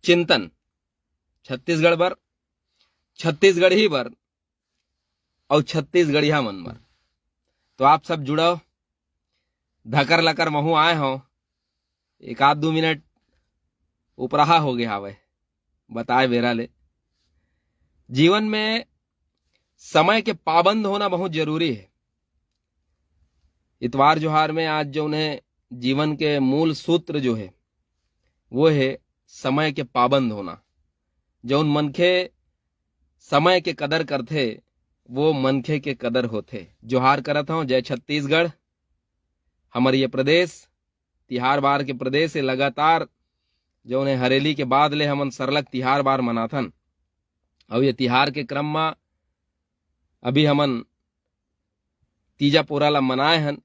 चिंतन छत्तीसगढ़ बर, छत्तीसगढ़ी बर और छत्तीसगढ़िया मन बर। तो आप सब जुड़ो, धकर लकर महू आए हो, एक आध 2 मिनट उपराहा हो गया हवे बताए बेरा ले। जीवन में समय के पाबंद होना बहुत जरूरी है। इतवार जोहार में आज जो उन्हें जीवन के मूल सूत्र जो है वो है समय के पाबंद होना। जौन मनखे समय के कदर करथे वो मनखे के कदर होथे। जोहार करत हूं, जय छत्तीसगढ़। हमारे ये प्रदेश तिहार बार के प्रदेश से लगातार जो उन्हें हरेली के बाद ले हमन सरलग तिहार बार मनाथन। और ये तिहार के क्रम में अभी हमन तीजा पोरा ला मनाए हन।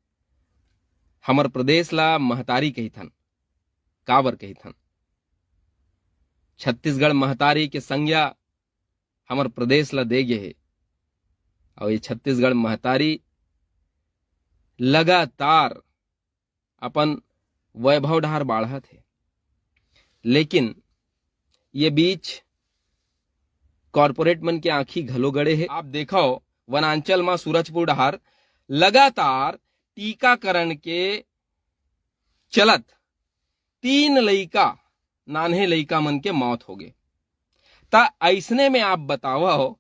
हमर प्रदेश ला महतारी कहिथन। काबर कहिथन? छत्तीसगढ़ महतारी के संज्ञा हमर प्रदेश ला दे गे है। और ये छत्तीसगढ़ महतारी लगातार अपन वैभव डहार बाढ़त है। लेकिन ये बीच कॉर्पोरेट मन के आंखी घलो गड़े है। आप देखो वनांचल में सूरजपुर डहार लगातार टीकाकरण के चलत 3 लइका, नान्हे लइका मन के मौत हो गए। ता ऐसने में आप बताओ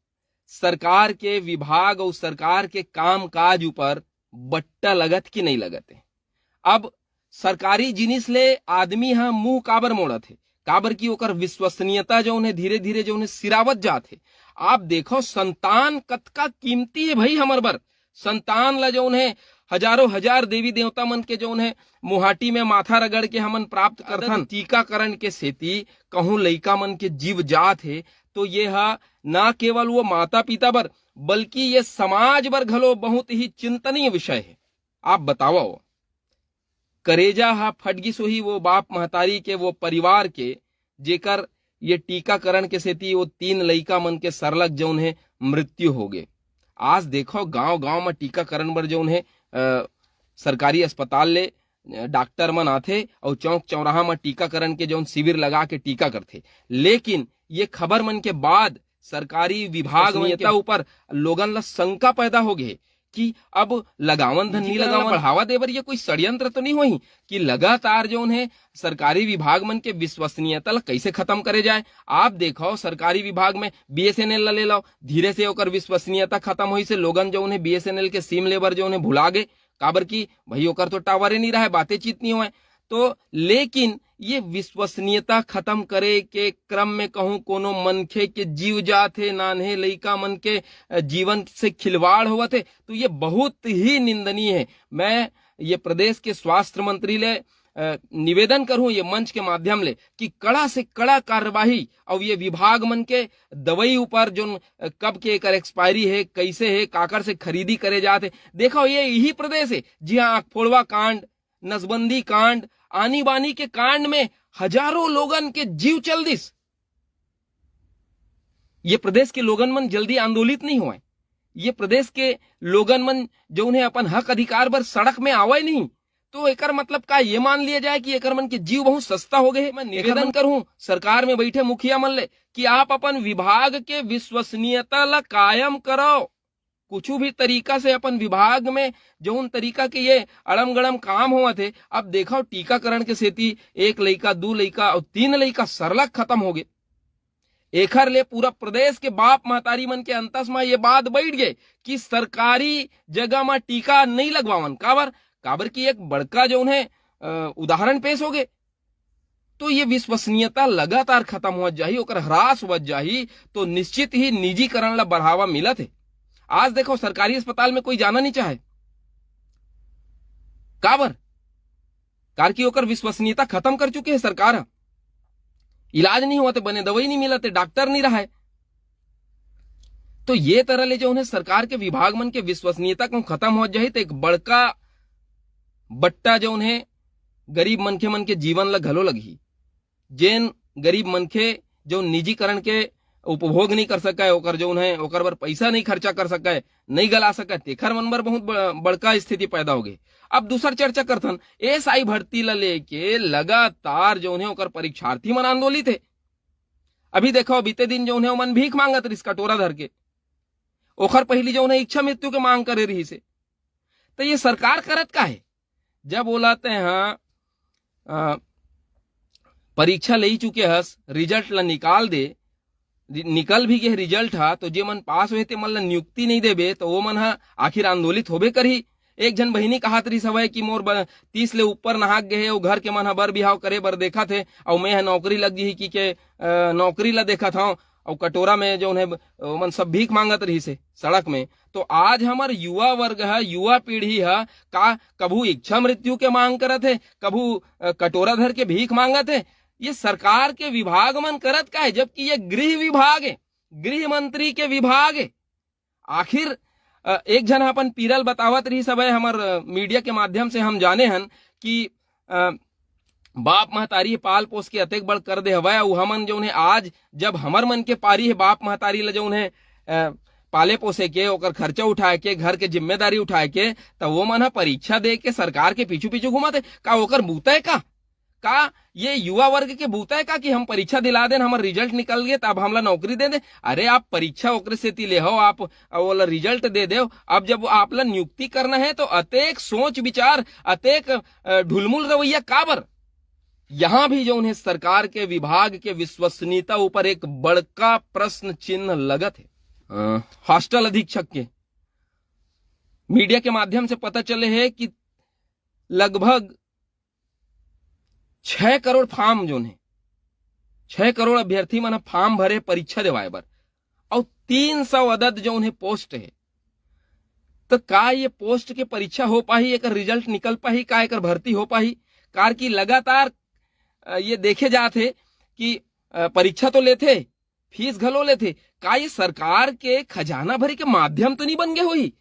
सरकार के विभाग और सरकार के काम काज ऊपर बट्टा लगत कि नहीं लगत है। अब सरकारी जिनिस ले आदमी हा मुंह काबर मोड़त है? काबर की ओकर विश्वसनीयता जो उन्हें धीरे धीरे जो उन्हें सिरावत जात है। आप देखो संतान कतका कीमती है भाई हमर बर। संतान ला जो उन्हें हजारों हजार देवी देवता मन के जो उन्हें मुहाटी में माथा रगड़ के हमन प्राप्त करथन। टीकाकरण के सेती कहूं लइका मन के जीव जात है तो ये हा ना केवल वो माता पिता बर बल्कि ये समाज बर घलो बहुत ही चिंतनीय विषय है। आप बताओ करेजा हा फटगिस होही वो बाप महतारी के, वो परिवार के जेकर ये टीकाकरण के सेती वो 3 लइका मन के सरलग जो उन्हें मृत्यु हो गए। आज देखो गांव गांव में टीकाकरण बर जो उन्हें सरकारी अस्पताल ले डॉक्टर मन आथे और चौक चौराहा में टीकाकरण के जो शिविर लगा के टीका करथे। लेकिन ये खबर मन के बाद सरकारी विभाग मन के ऊपर लोगन ला शंका पैदा हो गए कि अब लगावन धन नहीं लगावन बढ़ावा देवर ये कोई षड्यंत्र तो नहीं हुई कि लगातार जो उन्हें सरकारी विभाग मन के विश्वसनीयता कैसे खत्म करे जाए। आप देखो सरकारी विभाग में बीएसएनएल ला ले लो, धीरे से ओकर विश्वसनीयता खत्म हुई से लोगन जो उन्हें बीएसएनएल के सिम लेबर जो उन्हें भुला गए। काबर की भाई ओकर तो टावर नहीं रहा है, बातें चीत नहीं हुए तो। लेकिन ये विश्वसनीयता खत्म करे के क्रम में कहूं कोनो मनखे के जीव जात है, नान्हे लइका मन के जीवन से खिलवाड़ हुआ थे तो ये बहुत ही निंदनीय है। मैं ये प्रदेश के स्वास्थ्य मंत्री ले निवेदन करूं ये मंच के माध्यम ले कि कड़ा से कड़ा कार्यवाही और ये विभाग मन के दवाई ऊपर जो कब के एकर एक्सपायरी है, कैसे है, काकर से खरीदी करे जाते। देखो ये यही प्रदेश है जी हाँ, आंख फोड़वा कांड, नसबंदी कांड, आनी बानी के कांड में हजारों लोगन के जीव चल दिस। ये प्रदेश के लोगन मन जल्दी आंदोलित नहीं हुए। ये प्रदेश के लोगन मन जो उन्हें अपन हक अधिकार पर सड़क में आवे नहीं तो एकर मतलब का ये मान लिया जाए कि एकर मन के जीव बहुत सस्ता हो गए। मैं निवेदन करूं सरकार में बैठे मुखिया मन ले कि आप अपन विभाग के विश्वसनीयता ला कायम करो। कुछ भी तरीका से अपन विभाग में जो उन तरीका के ये अड़म गड़म काम हुआ थे। अब देखो टीकाकरण के सेती 1 लइका, 2 लइका और 3 लइका सरलग खत्म हो गए। एखर ले पूरा प्रदेश के बाप महतारी मन के अंतस में ये बात बैठ गए कि सरकारी जगह में टीका नहीं लगवावन। काबर की एक बड़का जो उन्हें उदाहरण पेश हो गए तो ये विश्वसनीयता लगातार खत्म हो जाही, ओकर ह्रास हो जाही तो निश्चित ही निजीकरण ला बढ़ावा मिलत है। आज देखो सरकारी अस्पताल में कोई जाना नहीं चाहे। काबर कार की ओकर विश्वसनीयता खत्म कर चुके है सरकार। इलाज नहीं हुआ थे, बने दवाई नहीं मिला थे, डॉक्टर नहीं रहा है। तो ये तरह ले जो उन्हें सरकार के विभाग मन के विश्वसनीयता को खत्म हो जाए तो एक बड़का बट्टा जो उन्हें गरीब मनखे मन के जीवन ला घलो लगी। जेन गरीब मनखे जो निजीकरण के उपभोग नहीं कर सका है, ओकर जो उन्हें ओकर बर पैसा नहीं खर्चा कर सका है, नहीं गला सका है, तेखर मन बर बहुत बड़का स्थिति पैदा हो गई। अब दूसर चर्चा करथन एसआई भर्ती ला लेके लगातार जो उन्हें ओकर परीक्षार्थी मन आंदोलित है। अभी देखो बीते दिन जो है मन भीख मांगत रही कटोरा धर के, ओखर पहली जो है इच्छा मृत्यु के मांग करे रही से। तो ये सरकार करत का है? जब बोलाते हैं परीक्षा ले चुके हस, रिजल्ट ला निकाल दे, निकल भी गए रिजल्ट हा, तो जे मन पास हुए थे मन ला नियुक्ति नहीं देबे तो वो मन हा आखिर आंदोलित होबे करही। एक जन बहिनी कहा तरी सवय कि मोर 30 ले ऊपर नहाक गए है, वो घर के मन हा बर बिहाव करे बर देखा थे, और मैं नौकरी लग गई कि के नौकरी ला देखा था, और कटोरा में जो है मन सब भीख मांगत रही से सड़क में। तो आज हमार युवा वर्ग है, युवा पीढ़ी है का कभू इच्छा मृत्यु के मांग करत है, कभू कटोरा धर के भीख मांगत है। ये सरकार के विभाग मन करत का है, जबकि ये गृह विभाग है, गृह मंत्री के विभाग है। आखिर एक जन अपन पीरल बतावत रही सब है, हमार मीडिया के माध्यम से हम जाने हन कि बाप महतारी पाल पोस के अतेक बड़ कर दे हवा, हमन जो है आज जब हमर मन के पारी है बाप महतारी ला जो है पाले पोसे के, ओकर खर्चा उठाए के, घर के जिम्मेदारी उठाए के, तो वो मन परीक्षा दे के सरकार के पीछू पीछू घुमाते का? ओकर बूता है का ये युवा वर्ग के बूता है का कि हम परीक्षा दिला दें, हमारा रिजल्ट निकल गए तब हमला नौकरी दे दे? अरे आप परीक्षा ओकरे से ले हो, आप वो रिजल्ट दे दे। अब जब आपला नियुक्ति करना है तो अतेक सोच विचार, अतेक ढुलमुल रवैया काबर? यहां भी जो उन्हें सरकार के विभाग के विश्वसनीयता ऊपर एक बड़का प्रश्न चिन्ह लगत है। हॉस्टल अधीक्षक के मीडिया के माध्यम से पता चले है कि लगभग 6 करोड़ फार्म जो है, 6 करोड़ अभ्यर्थी मन फार्म भरे परीक्षा देवाए बर, और 300 अदद जो उन्हें पोस्ट है। तो का ये पोस्ट के परीक्षा हो पाही, एक रिजल्ट निकल पाही का, एक भर्ती हो पाही? कार की लगातार ये देखे जाते कि परीक्षा तो लेते, फीस घलो लेते, का ये सरकार के खजाना भरे के माध्यम तो नहीं बन गए हुई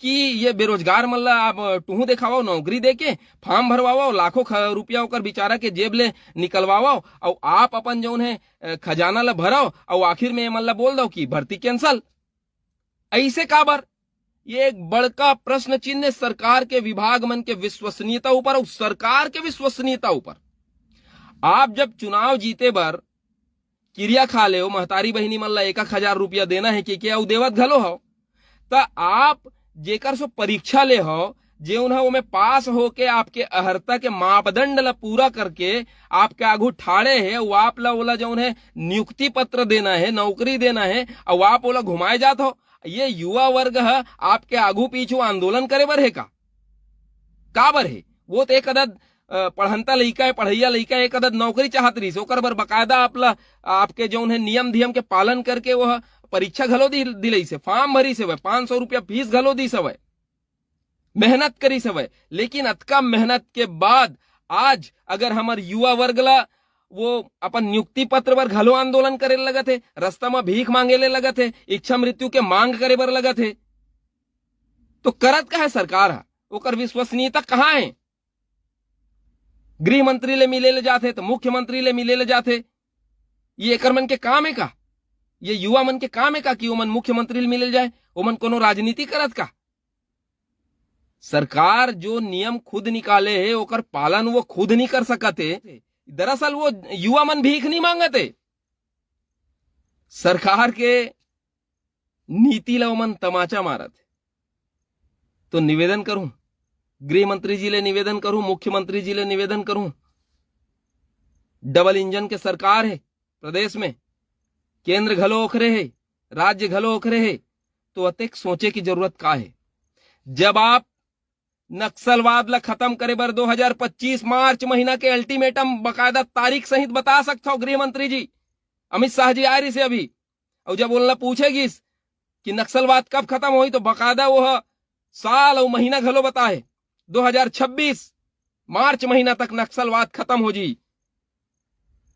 कि ये बेरोजगार मल्ला आप टूहू दिखाओ, नौकरी देके फॉर्म भरवाओ, लाखों रुपया होकर बेचारा के जेब ले निकलवाओ, और आप अपन जो है खजाना ला भराओ, और आखिर में मल्ला बोल दो कि भर्ती कैंसल। ऐसे काबर? ये एक बड़का प्रश्न चिन्ह सरकार के विभाग मन के विश्वसनीयता ऊपर, और सरकार के विश्वसनीयता ऊपर। आप जब चुनाव जीते बर क्रिया खा ले हो, महतारी बहिनी मल्ला 1,000 रुपया देना है कि क्या देवत घलो हो, तो आप जेकर सो परीक्षा ले हो, जे उन्हें में पास होके आपके अहर्ता के मापदंड ला पूरा करके आपके आगू ठाड़े है, वो आप ला ओला जो उन्हें नियुक्ति पत्र देना है, नौकरी देना है, और आप ओला घुमाए जात हो। ये युवा वर्ग है आपके आगू पीछू आंदोलन करे बर है का बर है? वो तो एक अदद पढ़ंता लइका है, पढ़ैया लइका, एक अदद नौकरी चाहत रही, ओकर बर बकायदा आपके जो उन्हें नियम धियम के पालन करके वह परीक्षा घलो दिलई से, फॉर्म भरी से, 500 रुपया फीस घलो दी सवय, मेहनत करी सवय। लेकिन अतका मेहनत के बाद आज अगर हमार युवा वर्ग ला वो अपन नियुक्ति पत्र पर घलो आंदोलन करे लगत है, रास्ता में भीख मांगे ले लगत है, इच्छा मृत्यु के मांग करे बर लगत है, तो करत का है सरकार? ओकर विश्वसनीयता कहाँ है? गृह मंत्री ले मिले ले जाते तो मुख्यमंत्री ले मिले ले जाते, ये एकर मन के काम है का? ये युवा मन के काम है का कि वो मन मुख्यमंत्री ले मिले जाए? वो मन कोनो राजनीति करत का? सरकार जो नियम खुद निकाले है ओकर पालन वो खुद नहीं कर सकते। दरअसल वो युवा मन भीख नहीं मांगते, सरकार के नीति ला मन तमाचा मारत। तो निवेदन करूं, गृह मंत्री जी ले निवेदन करूं, मुख्यमंत्री जी ले निवेदन करूं, डबल इंजन के सरकार है प्रदेश में, केंद्र घलो ओखरे है, राज्य घलो ओखरे है, तो अतेक सोचे की जरूरत का है? जब आप नक्सलवाद ला खत्म करे बर 2025 मार्च महीना के अल्टीमेटम बकायदा तारीख सहित बता सकते हो गृह मंत्री जी, अमित शाह जी आ रही से अभी, और जब बोलना पूछेगी कि नक्सलवाद कब खत्म हुई तो बकायदा वो साल और महीना घलो बताए, 2026 मार्च महीना तक नक्सलवाद खत्म हो जी।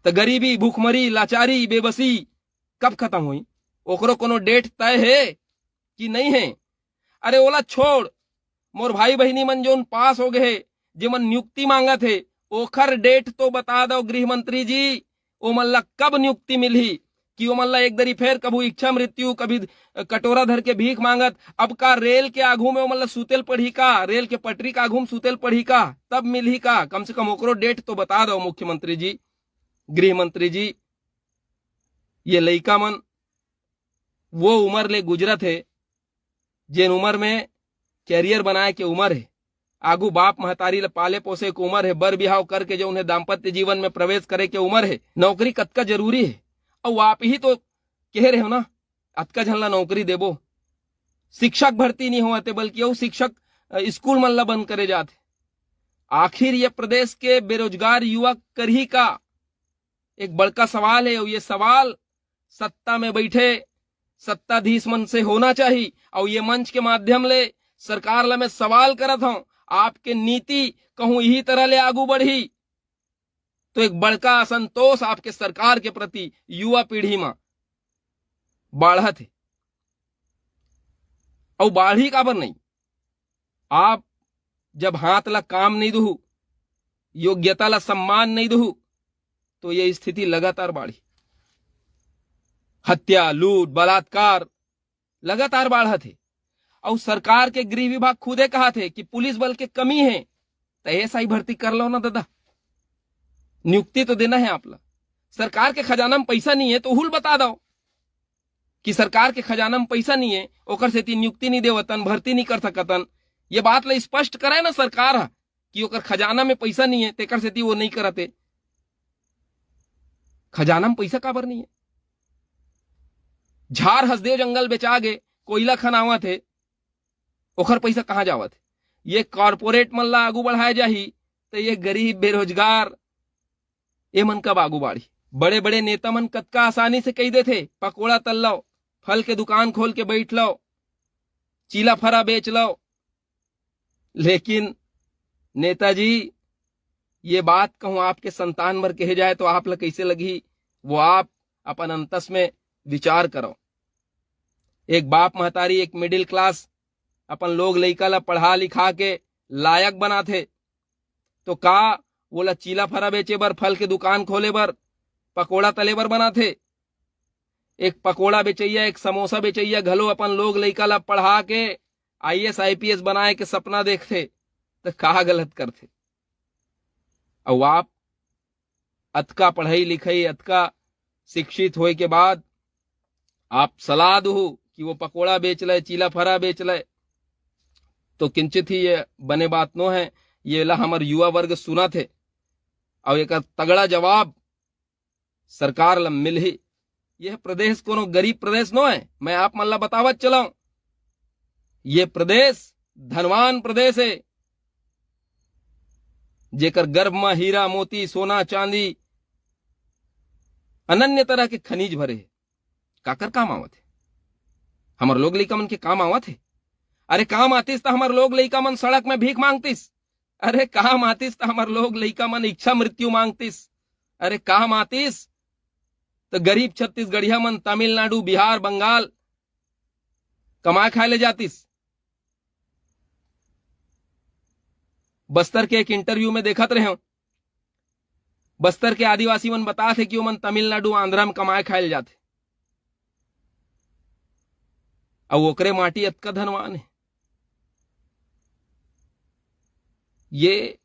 तो गरीबी, भूखमरी, लाचारी, बेबसी कब खत्म हुई? ओकरो कोनो डेट तय है कि नहीं है? अरे ओला छोड़, मोर भाई बहिनी मन जो पास हो गए, जे मन नियुक्ति मांगा थे, ओखर डेट तो बता दो गृह मंत्री जी, ओ मल्ला कब नियुक्ति मिली कि वो मल्ला एक दरी फेर कभी इच्छा मृत्यु, कभी कटोरा धर के भीख मांगत। अब का रेल के आगू में वो मल्ला सुतेल पढ़ी का, रेल के पटरी का आगू में सुतेल पढ़ी का, तब मिली का? कम से कम ओकरो डेट तो बता दो मुख्यमंत्री जी, गृह मंत्री जी। ये लइका मन वो उम्र ले गुजरत है जेन उम्र में कैरियर बनाए के उम्र है, आगू बाप महतारी ले पाले पोसे के उम्र है, बर बिहाव करके जो उन्हें दाम्पत्य जीवन में प्रवेश करे के उम्र है। नौकरी कतका जरूरी है, और आप ही तो कह रहे हो ना अतका झन ला नौकरी देबो। शिक्षक भर्ती नहीं होते बल्कि वो शिक्षक स्कूल मन ला बंद करे जाते। आखिर ये प्रदेश के बेरोजगार युवा कर ही का एक बड़का सवाल है, और ये सवाल सत्ता में बैठे सत्ताधीश मन से होना चाहिए। और ये मंच के माध्यम ले सरकार ला मैं सवाल करत हूं, आपके नीति कहूं यही तरह ले आगू बढ़ी तो एक बड़का असंतोष आपके सरकार के प्रति युवा पीढ़ी में बाढ़त है। और बाढ़ी काबर नहीं, आप जब हाथ ला काम नहीं दू, योग्यता ला सम्मान नहीं दू, तो ये स्थिति लगातार बाढ़ी। हत्या, लूट, बलात्कार लगातार बढ़त है। और सरकार के गृह विभाग खुदे कहा थे कि पुलिस बल के कमी है, तो ऐसा ही भर्ती कर लो ना दादा, नियुक्ति तो देना है आपला। सरकार के खजाना में पैसा नहीं है तो हुल बता दो कि सरकार के खजाना में पैसा नहीं है, ओकर से नियुक्ति नहीं देवतन, भर्ती नहीं कर सकतन। ये बात ला स्पष्ट करे ना सरकार कि ओकर खजाना में पैसा नहीं है, तेकर से वो नहीं करते। खजाना में पैसा काबर नहीं है? झार हसदेव जंगल बेचा गे, कोयला खनावत है, ओखर पैसा कहां जावत है? ये कॉर्पोरेट मन ला आगू बढ़ाए जाही तो ये गरीब बेरोजगार ये मन कब आगू बढ़ी? बड़े बड़े नेता मन कतका आसानी से कही देते पकोड़ा तल लो, फल के दुकान खोल के बैठ लो, चीला फरा बेच लो। लेकिन नेताजी ये बात कहूं आपके संतान भर कहे जाए तो आप ला कैसे लगी, वो आप अपन अंतस में विचार करो। एक बाप महतारी, एक मिडिल क्लास अपन लोग लइका ला पढ़ा लिखा के लायक बना थे, तो का बोला चीला फरा बेचे बर, फल के दुकान खोले बर, पकोड़ा तले बर बना थे? एक पकोड़ा बेचैया, एक समोसा बेचैया घलो अपन लोग लइका ला पढ़ा के IAS IPS बनाए के सपना देखते, तो कहा गलत करते? और आप अतका पढ़ाई लिखाई, अतका शिक्षित होए के बाद आप सलाह दो कि वो पकोड़ा बेच ले, चीला फरा बेच ले, तो किंचित ही ये बने बात नो है। ये ला हमार युवा वर्ग सुना थे और एक तगड़ा जवाब सरकार ला मिल ही। यह प्रदेश कोनो गरीब प्रदेश नो है, मैं आप मन ला बतावत चलाऊं, ये प्रदेश धनवान प्रदेश है, जेकर गर्भ में हीरा मोती सोना चांदी अनन्य तरह के खनिज भरे है। काकर काम आवत है? हमार लोग लइका मन के काम आवत है? अरे काम आतिस तो हमार लोग लइका मन सड़क में भीख मांगतिस। अरे काम आतिस तो हमार लोग लइका मन इच्छा मृत्यु मांगतिस। अरे काम आतिस तो गरीब छत्तीसगढ़िया मन तमिलनाडु, बिहार, बंगाल कमाए खाए ले जातिस। बस्तर के एक इंटरव्यू में देखत रहे, बस्तर के आदिवासी मन बता थे कि वो मन तमिलनाडु, आंध्रा में कमाए खाए ले जाते, और ओकरे माटी अतका धनवान है। ये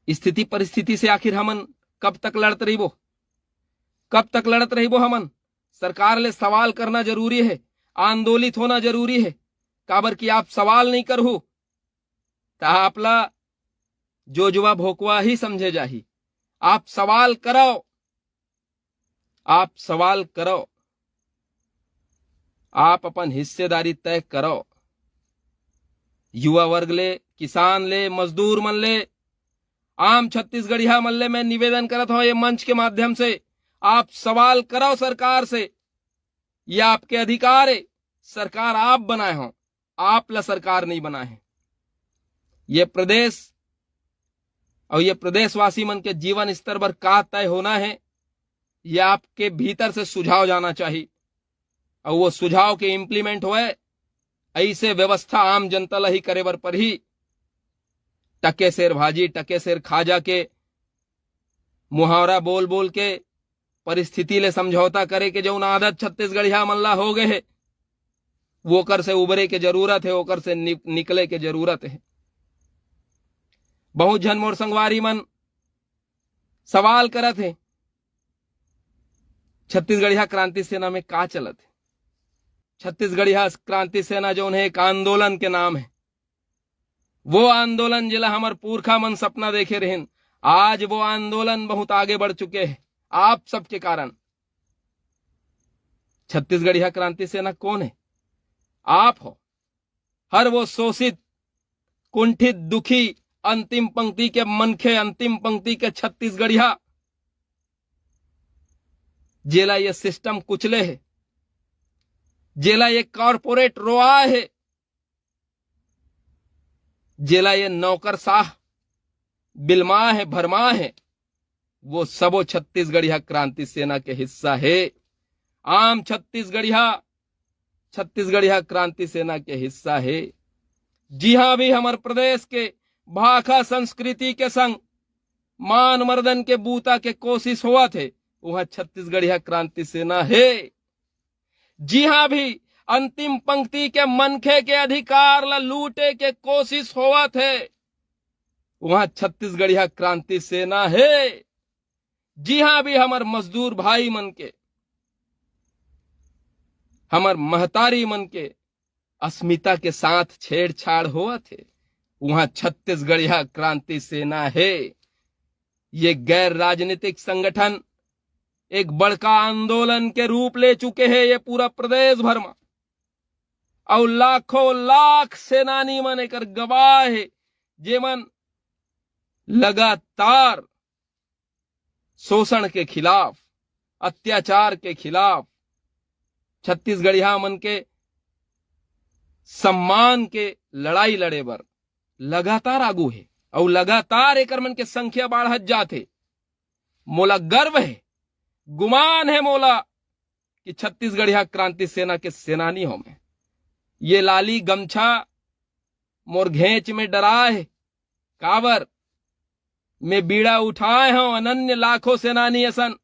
स्थिति परिस्थिति से आखिर हमन कब तक लड़त रहिबो? कब तक लड़त रहिबो? हमन सरकार ले सवाल करना जरूरी है, आंदोलित होना जरूरी है। काबर कि आप सवाल नहीं करहु तो आपला जो जुआ भोकवा ही समझे जाही। आप सवाल करो, आप सवाल करो, आप अपन हिस्सेदारी तय करो। युवा वर्ग ले, किसान ले, मजदूर मन ले, आम छत्तीसगढ़िया मन ले मैं निवेदन करत हूं ये मंच के माध्यम से, आप सवाल करो सरकार से। यह आपके अधिकार है। सरकार आप बनाए हो, आप ला सरकार नहीं बनाए है। ये प्रदेश और ये प्रदेशवासी मन के जीवन स्तर पर का तय होना है, यह आपके भीतर से सुझाव जाना चाहिए, और वो सुझाव के इम्प्लीमेंट होए ऐसे व्यवस्था आम जनता ला ही करे बर पर ही। टके शेर भाजी, टके शेर खाजा के मुहावरा बोल बोल के परिस्थिति ले समझौता करे के जो आदत छत्तीसगढ़िया मल्ला हो गए है, वो कर से उबरे के जरूरत है, ओकर से निकले के जरूरत है। बहुत जन मोर संगवारी मन सवाल करत है छत्तीसगढ़िया क्रांति सेना में का चलत है? छत्तीसगढ़िया क्रांति सेना जो है एक आंदोलन के नाम है। वो आंदोलन जिला हमार पुरखा मन सपना देखे रहन, आज वो आंदोलन बहुत आगे बढ़ चुके हैं आप सबके कारण। छत्तीसगढ़िया क्रांति सेना कौन है? आप हो। हर वो शोषित, कुंठित, दुखी, अंतिम पंक्ति के मनखे, अंतिम पंक्ति के छत्तीसगढ़िया जेला ये सिस्टम कुचले है, जेला ये कॉरपोरेट रोआ है, जेला ये नौकरशाह बिलमा है, भरमा है, वो सबो छत्तीसगढ़िया क्रांति सेना के हिस्सा है। आम छत्तीसगढ़िया क्रांति सेना के हिस्सा है। जहां भी हमारे प्रदेश के भाखा संस्कृति के संग मान मर्दन के बूता के कोशिश हुआ थे, वहां छत्तीसगढ़िया क्रांति सेना है। जहां भी अंतिम पंक्ति के मनखे के अधिकार ला लूटे के कोशिश हुआ थे, वहां छत्तीसगढ़िया क्रांति सेना है। जहां भी हमार मजदूर भाई मन के, हमार महतारी मन के अस्मिता के साथ छेड़छाड़ हुआ थे, वहां छत्तीसगढ़िया क्रांति सेना है। ये गैर राजनीतिक संगठन एक बड़का आंदोलन के रूप ले चुके हैं ये पूरा प्रदेश भर में, और लाखों लाख सेनानी मन एकर गवाह है, जेमन लगातार शोषण के खिलाफ, अत्याचार के खिलाफ, छत्तीसगढ़िया मन के सम्मान के लड़ाई लड़े बर लगातार आगू है, और लगातार एकर मन के संख्या बढ़त जाते। मोला गर्व है, गुमान है मोला कि छत्तीसगढ़िया क्रांति सेना के सेनानी हो मैं। ये लाली गमछा मोर घेंच में डरा है, काबर मैं बीड़ा उठाए हूं अनन्य लाखों सेनानी असन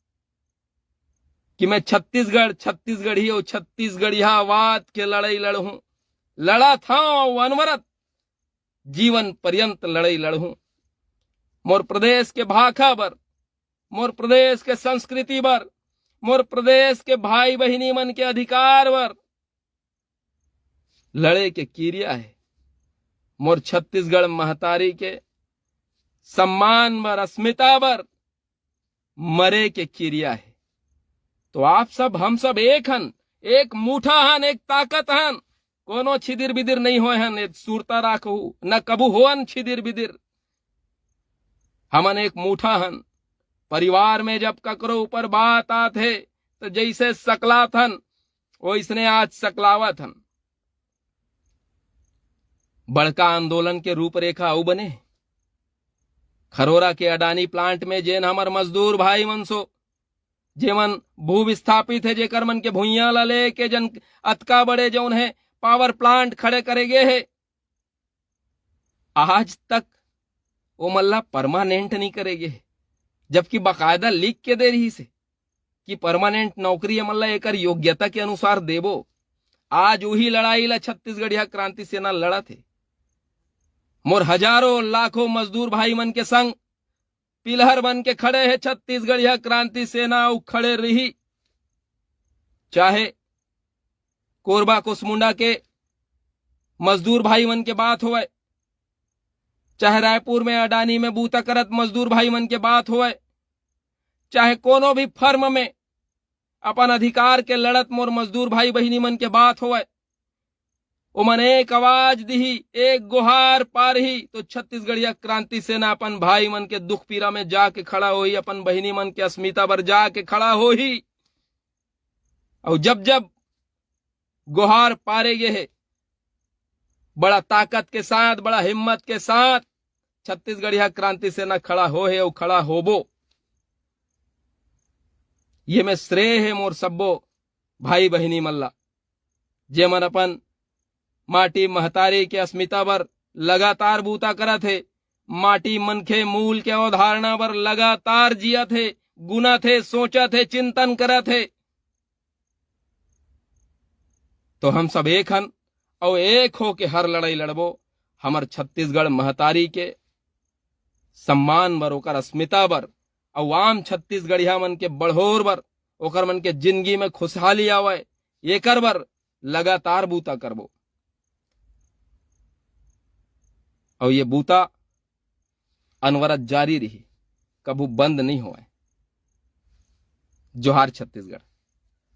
कि मैं छत्तीसगढ़ी और छत्तीसगढ़ियावाद के लड़ाई लड़ूं, लड़ा था और अनवरत जीवन पर्यंत लड़ाई लड़ूं। मोर प्रदेश के भाखा बर, मोर प्रदेश के संस्कृति बर, मोर प्रदेश के भाई बहिनी मन के अधिकार बर लड़े के क्रिया है। मोर छत्तीसगढ़ महतारी के सम्मान बर, अस्मिता बर मरे के क्रिया है। तो आप सब, हम सब एक हन, एक मुठा हन, एक ताकत हन, कोनो छिदिर बिदिर नहीं होए हन। एक सूरता राखू न कबू होन छिदिर बिदिर, हमन एक मुठा हन। परिवार में जब ककरो ऊपर बात आत है तो जैसे सकलात हन वैसने आज सकलावत हन। बड़का आंदोलन के रूपरेखा अउ बने। खरोरा के अडानी प्लांट में जेन हमर मजदूर भाई मन सो, जेमन भू विस्थापित है, जेकर मन के भुइया ला लेके जन अतका बड़े जौन है पावर प्लांट खड़े करे गए है, आज तक वो मल्ला परमानेंट नहीं करेगे, जबकि बाकायदा लिख के दे रही से कि परमानेंट नौकरी मल्ला एकर योग्यता के अनुसार देबो। आज वही लड़ाई ला छत्तीसगढ़िया क्रांति सेना लड़ा थे। मोर हजारों लाखों मजदूर भाई मन के संग पिलहर बन के खड़े है छत्तीसगढ़िया क्रांति सेना, खड़े रही। चाहे कोरबा कुसमुंडा के मजदूर भाई मन के बात होवे, चाहे रायपुर में अडानी में बूता करत मजदूर भाई मन के बात होवे, चाहे कोनो भी फर्म में अपन अधिकार के लड़त मोर मजदूर भाई बहिनी मन के बात होवे, उमन एक आवाज दिही, एक गुहार पारही तो छत्तीसगढ़िया क्रांति सेना अपन भाई मन के दुख पीड़ा में जाके खड़ा होही, अपन बहिनी मन के अस्मिता पर जाके खड़ा होही। और जब जब गुहार पारेगे है, बड़ा ताकत के साथ, बड़ा हिम्मत के साथ छत्तीसगढ़िया क्रांति सेना खड़ा हो है और खड़ा होबो। ये में श्रेय है मोर सब्बो भाई बहिनी मल्ला, जेमन अपन माटी महतारी के अस्मिता बर लगातार बूता करत है, माटी मनखे मूल के अवधारणा बर लगातार जियत है, गुना थे, सोचत है, चिंतन करत है। तो हम सब एक हन और एक हो के हर लड़ाई लड़बो हमर छत्तीसगढ़ महतारी के सम्मान बर, ओकर अस्मिता बर, और आम छत्तीसगढ़िया मन के बढ़ोर बर, ओकर मन के जिंदगी में खुशहाली आवे, एकर बर लगातार बूता करबो और ये बूता अनवरत जारी रही, कभू बंद नहीं होए। जोहार छत्तीसगढ़।